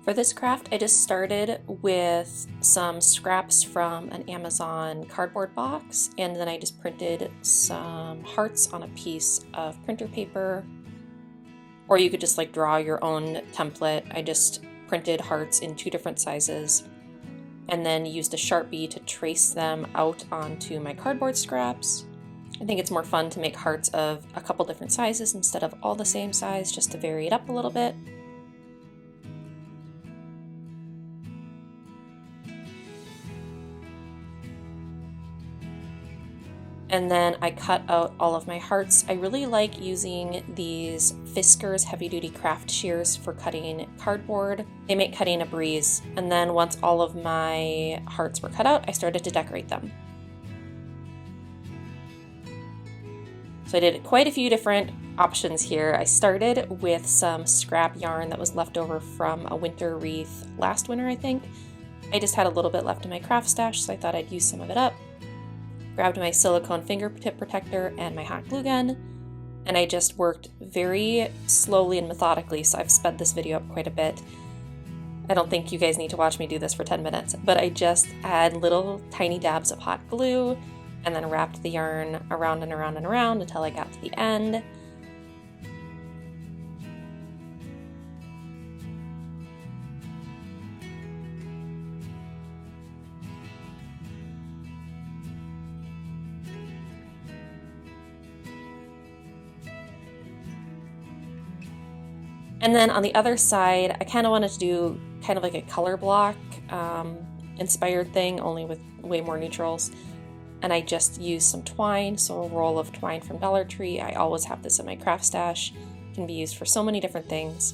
For this craft, I just started with some scraps from an Amazon cardboard box, and then I just printed some hearts on a piece of printer paper, or you could just like draw your own template. I just printed hearts in 2 different sizes and then used a Sharpie to trace them out onto my cardboard scraps. I think it's more fun to make hearts of a couple different sizes instead of all the same size, just to vary it up a little bit. And then I cut out all of my hearts. I really like using these Fiskars heavy duty craft shears for cutting cardboard. They make cutting a breeze. And then once all of my hearts were cut out, I started to decorate them. So I did quite a few different options here. I started with some scrap yarn that was left over from a winter wreath last winter, I think. I just had a little bit left in my craft stash, so I thought I'd use some of it up. Grabbed my silicone fingertip protector and my hot glue gun, and I just worked very slowly and methodically, so I've sped this video up quite a bit. I don't think you guys need to watch me do this for 10 minutes, but I just add little tiny dabs of hot glue and then wrapped the yarn around and around and around until I got to the end. And then on the other side, I kind of wanted to do kind of like a color block inspired thing, only with way more neutrals. And I just used some twine, so a roll of twine from Dollar Tree. I always have this in my craft stash. It can be used for so many different things.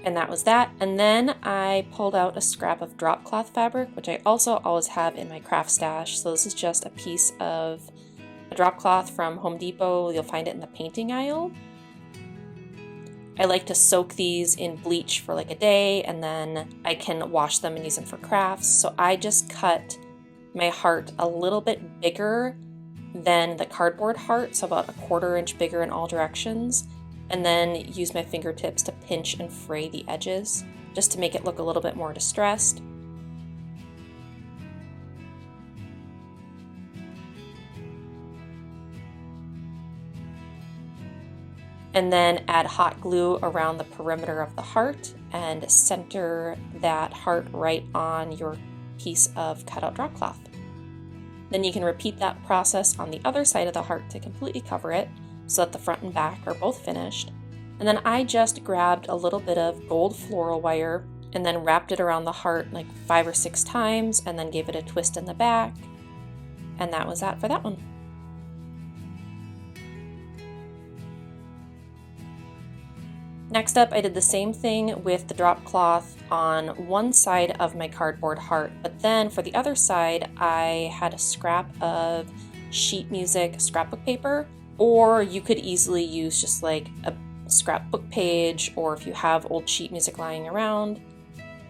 And that was that. And then I pulled out a scrap of drop cloth fabric, which I also always have in my craft stash. So this is just a piece of a drop cloth from Home Depot. You'll find it in the painting aisle. I like to soak these in bleach for like a day, and then I can wash them and use them for crafts. So I just cut my heart a little bit bigger than the cardboard heart, so about a 1/4 inch bigger in all directions, and then use my fingertips to pinch and fray the edges just to make it look a little bit more distressed. And then add hot glue around the perimeter of the heart and center that heart right on your piece of cutout drop cloth. Then you can repeat that process on the other side of the heart to completely cover it, so that the front and back are both finished. And then I just grabbed a little bit of gold floral wire and then wrapped it around the heart like 5 or 6 times and then gave it a twist in the back. And that was that for that one. Next up, I did the same thing with the drop cloth on one side of my cardboard heart, but then for the other side, I had a scrap of sheet music scrapbook paper, or you could easily use just like a scrapbook page, or if you have old sheet music lying around,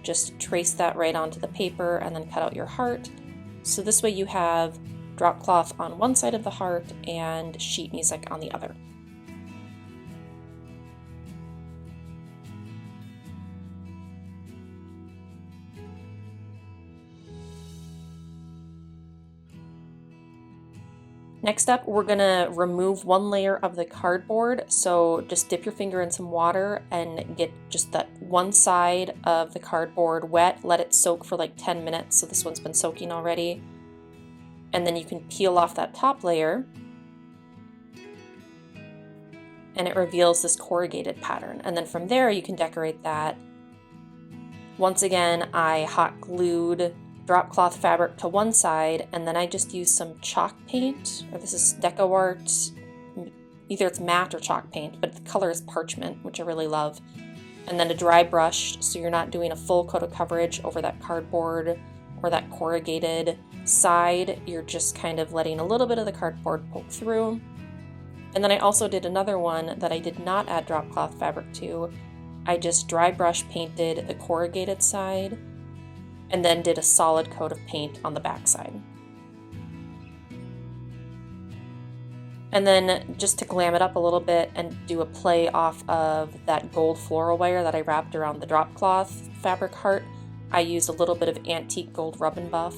just trace that right onto the paper and then cut out your heart. So this way you have drop cloth on one side of the heart and sheet music on the other. Next up, we're gonna remove one layer of the cardboard. So just dip your finger in some water and get just that one side of the cardboard wet. Let it soak for like 10 minutes. So this one's been soaking already. And then you can peel off that top layer. And it reveals this corrugated pattern. And then from there, you can decorate that. Once again, I hot glued drop cloth fabric to one side, and then I just used some chalk paint, or this is Deco Art, either it's matte or chalk paint, but the color is parchment, which I really love. And then a dry brush, so you're not doing a full coat of coverage over that cardboard or that corrugated side, you're just kind of letting a little bit of the cardboard poke through. And then I also did another one that I did not add drop cloth fabric to, I just dry brush painted the corrugated side and then did a solid coat of paint on the back side. And then just to glam it up a little bit and do a play off of that gold floral wire that I wrapped around the drop cloth fabric heart, I used a little bit of antique gold rub and buff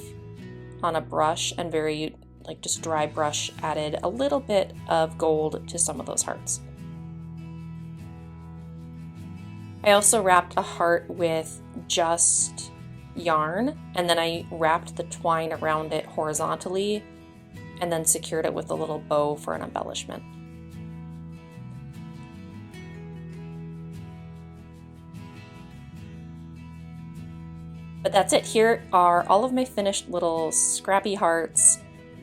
on a brush and very just dry brush added a little bit of gold to some of those hearts. I also wrapped a heart with just yarn, and then I wrapped the twine around it horizontally and then secured it with a little bow for an embellishment. But that's it. Here are all of my finished little scrappy hearts.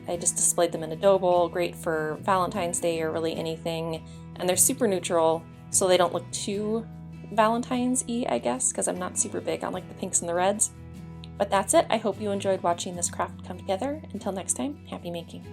I just displayed them in a dough bowl, great for Valentine's Day or really anything. And they're super neutral, so they don't look too Valentine's-y, I guess, because I'm not super big on the pinks and the reds. But that's it. I hope you enjoyed watching this craft come together. Until next time, happy making.